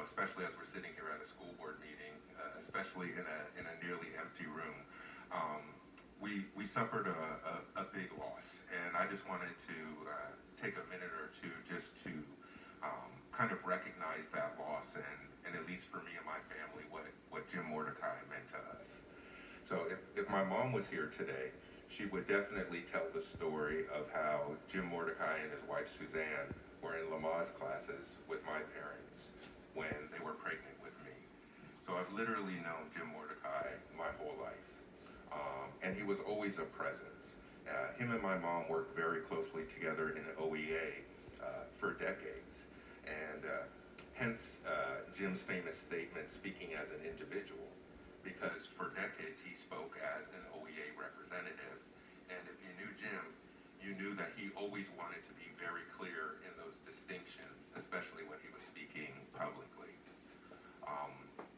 especially as we're sitting here at a school board meeting, especially in a nearly empty room. We suffered a big loss, and I just wanted to take a minute or two just to kind of recognize that loss, and at least for me and my family, what Jim Mordecai meant to us. So if my mom was here today, she would definitely tell the story of how Jim Mordecai and his wife Suzanne were in Lamaze classes with my parents when they were pregnant with me. So I've literally known Jim Mordecai my whole life. And he was always a presence. Him and my mom worked very closely together in OEA for decades. And hence Jim's famous statement, speaking as an individual, because for decades he spoke as an OEA representative. And if you knew Jim, you knew that he always wanted to be very clear in those distinctions, especially when he was speaking publicly.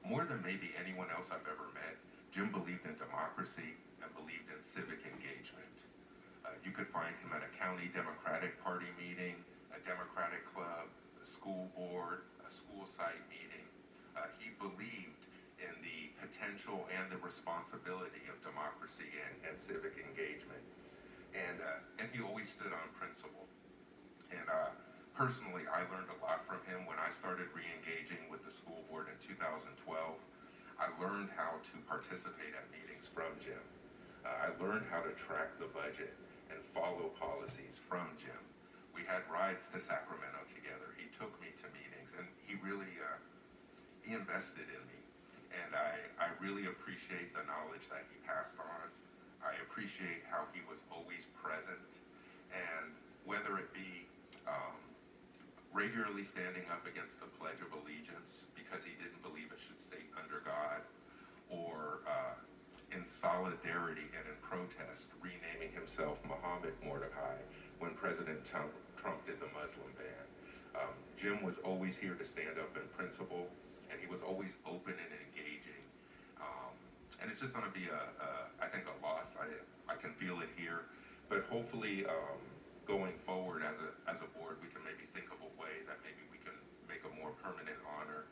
More than maybe anyone else I've ever met, Jim believed in democracy and believed in civic engagement. You could find him at a county Democratic Party meeting, a Democratic club, a school board, a school site meeting. He believed in the potential and the responsibility of democracy and civic engagement. And he always stood on principle. And personally, I learned a lot from him when I started re-engaging with the school board in 2012. I learned how to participate at meetings from Jim. I learned how to track the budget and follow policies from Jim. We had rides to Sacramento together. He took me to meetings, and he really, he invested in me. And I really appreciate the knowledge that he passed on. I appreciate how he was always present. And whether it be regularly standing up against the Pledge of Allegiance because he didn't believe it should stay under God, or in solidarity and in protest, renaming himself Muhammad Mordecai when President Trump did the Muslim ban. Jim was always here to stand up in principle, and he was always open and engaging. And it's just going to be, I think, a loss. I can feel it here, but hopefully going forward as a board, we can maybe think of a way that maybe we can make a more permanent honor.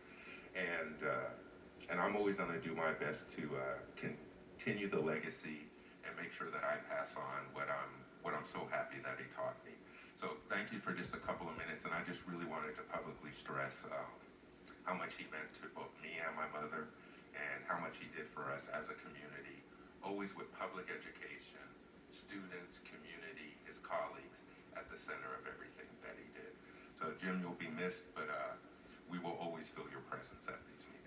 And I'm always going to do my best to continue the legacy and make sure that I pass on what I'm so happy that he taught me. So thank you for just a couple of minutes, and I just really wanted to publicly stress how much he meant to both me and my mother, and how much he did for us as a community, always with public education, students, community, his colleagues at the center of everything that he did. So Jim, you'll be missed, but we will always feel your presence at these meetings.